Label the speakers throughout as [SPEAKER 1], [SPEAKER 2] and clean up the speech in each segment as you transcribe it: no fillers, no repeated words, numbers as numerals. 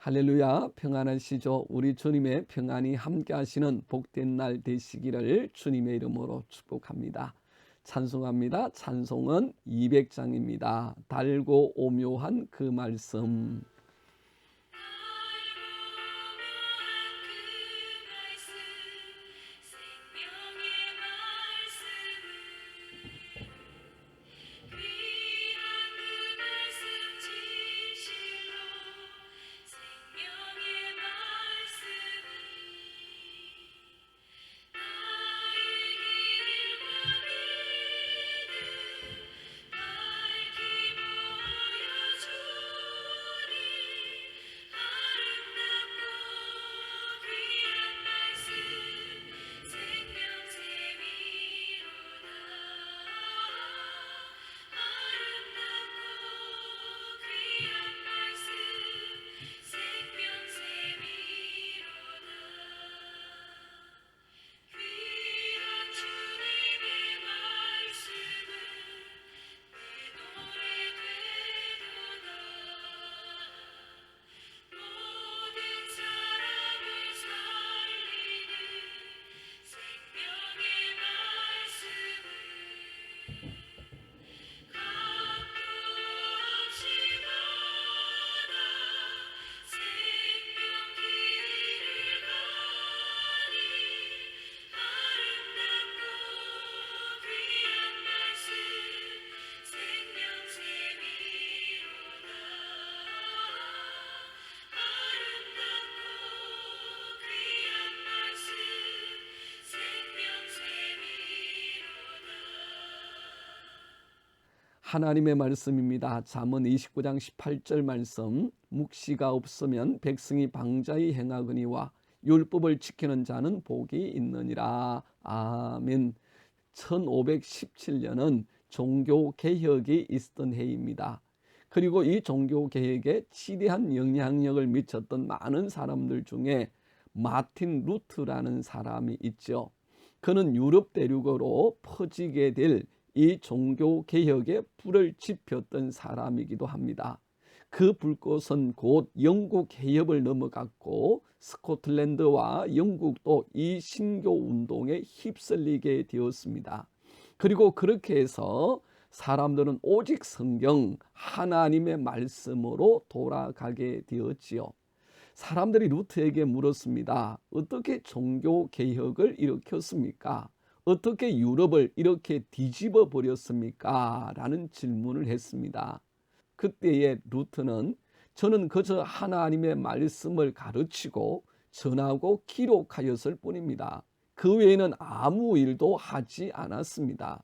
[SPEAKER 1] 할렐루야, 평안하시죠? 우리 주님의 평안이 함께 하시는 복된 날 되시기를 주님의 이름으로 축복합니다. 찬송합니다. 찬송은 200장입니다. 달고 오묘한 그 말씀. 하나님의 말씀입니다. 잠언 29장 18절 말씀. 묵시가 없으면 백성이 방자히 행하거니와 율법을 지키는 자는 복이 있느니라. 아멘. 1517년은 종교개혁이 있었던 해입니다. 그리고 이 종교개혁에 지대한 영향력을 미쳤던 많은 사람들 중에 마틴 루트라는 사람이 있죠. 그는 유럽 대륙으로 퍼지게 될 이 종교개혁에 불을 지폈던 사람이기도 합니다. 그 불꽃은 곧 영국 해협을 넘어갔고 스코틀랜드와 영국도 이 신교운동에 휩쓸리게 되었습니다. 그리고 그렇게 해서 사람들은 오직 성경 하나님의 말씀으로 돌아가게 되었지요. 사람들이 루트에게 물었습니다. 어떻게 종교개혁을 일으켰습니까? 어떻게 유럽을 이렇게 뒤집어 버렸습니까? 라는 질문을 했습니다. 그때의 루트는 저는 그저 하나님의 말씀을 가르치고 전하고 기록하였을 뿐입니다. 그 외에는 아무 일도 하지 않았습니다.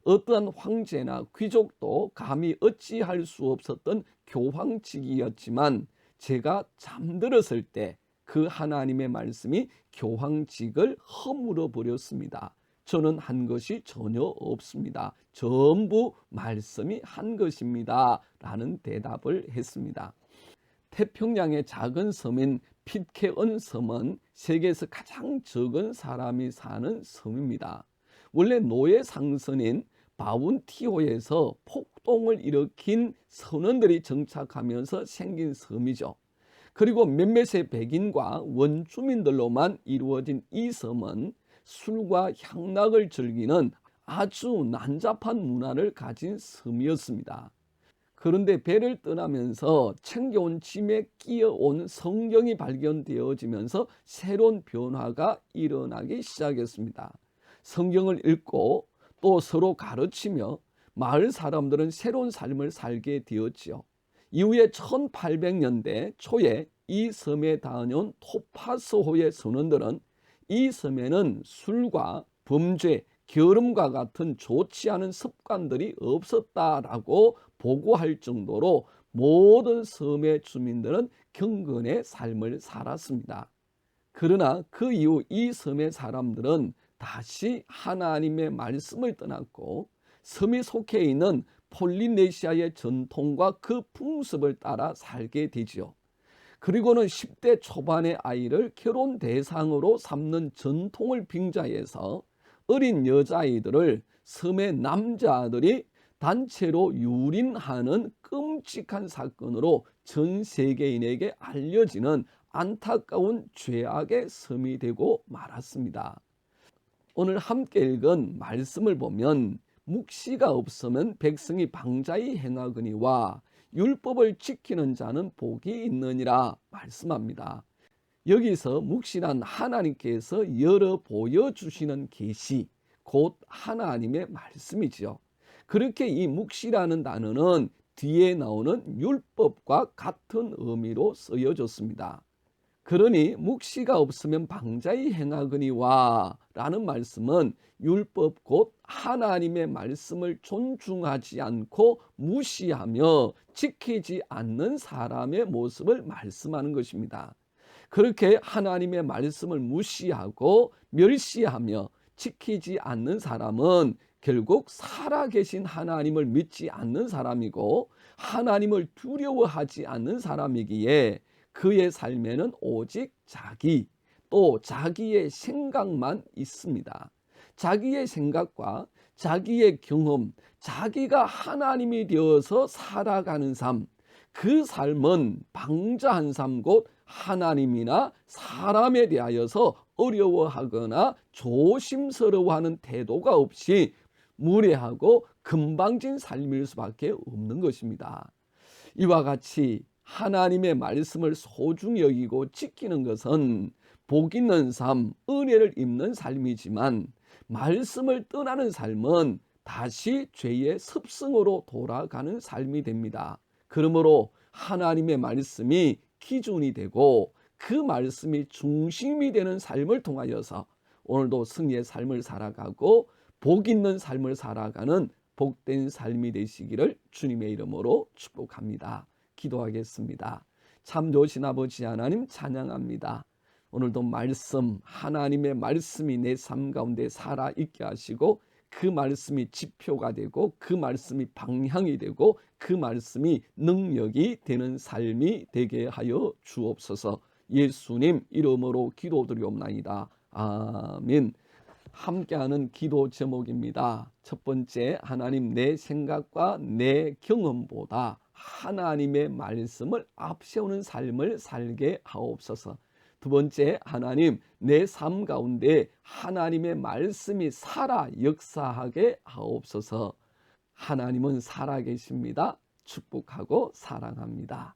[SPEAKER 1] 어떠한 황제나 귀족도 감히 어찌할 수 없었던 교황직이었지만 제가 잠들었을 때 그 하나님의 말씀이 교황직을 허물어 버렸습니다. 저는 한 것이 전혀 없습니다. 전부 말씀이 한 것입니다. 라는 대답을 했습니다. 태평양의 작은 섬인 pitcairn 섬은 세계에서 가장 적은 사람이 사는 섬입니다. 원래 노예 상선인 바운티호에서 폭동을 일으킨 선원들이 정착하면서 생긴 섬이죠. 그리고 몇몇의 백인과 원주민들로만 이루어진 이 섬은 술과 향락을 즐기는 아주 난잡한 문화를 가진 섬이었습니다. 그런데 배를 떠나면서 챙겨온 짐에 끼어온 성경이 발견되어지면서 새로운 변화가 일어나기 시작했습니다. 성경을 읽고 또 서로 가르치며 마을 사람들은 새로운 삶을 살게 되었지요. 이후에 1800년대 초에 이 섬에 다녀온 토파스호의 선원들은 이 섬에는 술과 범죄, 게으름과 같은 좋지 않은 습관들이 없었다라고 보고할 정도로 모든 섬의 주민들은 경건의 삶을 살았습니다. 그러나 그 이후 이 섬의 사람들은 다시 하나님의 말씀을 떠났고 섬이 속해 있는 폴리네시아의 전통과 그 풍습을 따라 살게 되지요. 그리고는 10대 초반의 아이를 결혼 대상으로 삼는 전통을 빙자해서 어린 여자아이들을 섬의 남자들이 단체로 유린하는 끔찍한 사건으로 전 세계인에게 알려지는 안타까운 죄악의 섬이 되고 말았습니다. 오늘 함께 읽은 말씀을 보면 묵시가 없으면 백성이 방자히 행하거니와 율법을 지키는 자는 복이 있느니라 말씀합니다. 여기서 묵시란 하나님께서 열어 보여주시는 계시, 곧 하나님의 말씀이지요. 그렇게 이 묵시라는 단어는 뒤에 나오는 율법과 같은 의미로 쓰여졌습니다. 그러니 묵시가 없으면 방자히 행하거니와 라는 말씀은 율법 곧 하나님의 말씀을 존중하지 않고 무시하며 지키지 않는 사람의 모습을 말씀하는 것입니다. 그렇게 하나님의 말씀을 무시하고 멸시하며 지키지 않는 사람은 결국 살아계신 하나님을 믿지 않는 사람이고 하나님을 두려워하지 않는 사람이기에 그의 삶에는 오직 자기, 또 자기의 생각만 있습니다. 자기의 생각과 자기의 경험, 자기가 하나님이 되어서 살아가는 삶, 그 삶은 방자한 삶, 곧 하나님이나 사람에 대하여서 어려워하거나 조심스러워하는 태도가 없이 무례하고 금방진 삶일 수밖에 없는 것입니다. 이와 같이 하나님의 말씀을 소중히 여기고 지키는 것은 복 있는 삶, 은혜를 입는 삶이지만 말씀을 떠나는 삶은 다시 죄의 습성으로 돌아가는 삶이 됩니다. 그러므로 하나님의 말씀이 기준이 되고 그 말씀이 중심이 되는 삶을 통하여서 오늘도 승리의 삶을 살아가고 복 있는 삶을 살아가는 복된 삶이 되시기를 주님의 이름으로 축복합니다. 기도하겠습니다. 참 좋으신 아버지 하나님 찬양합니다. 오늘도 말씀, 하나님의 말씀이 내 삶 가운데 살아있게 하시고 그 말씀이 지표가 되고 그 말씀이 방향이 되고 그 말씀이 능력이 되는 삶이 되게 하여 주옵소서. 예수님 이름으로 기도드리옵나이다. 아멘. 함께하는 기도 제목입니다. 첫 번째, 하나님 내 생각과 내 경험보다 하나님의 말씀을 앞세우는 삶을 살게 하옵소서. 두 번째, 하나님 내 삶 가운데 하나님의 말씀이 살아 역사하게 하옵소서. 하나님은 살아계십니다. 축복하고 사랑합니다.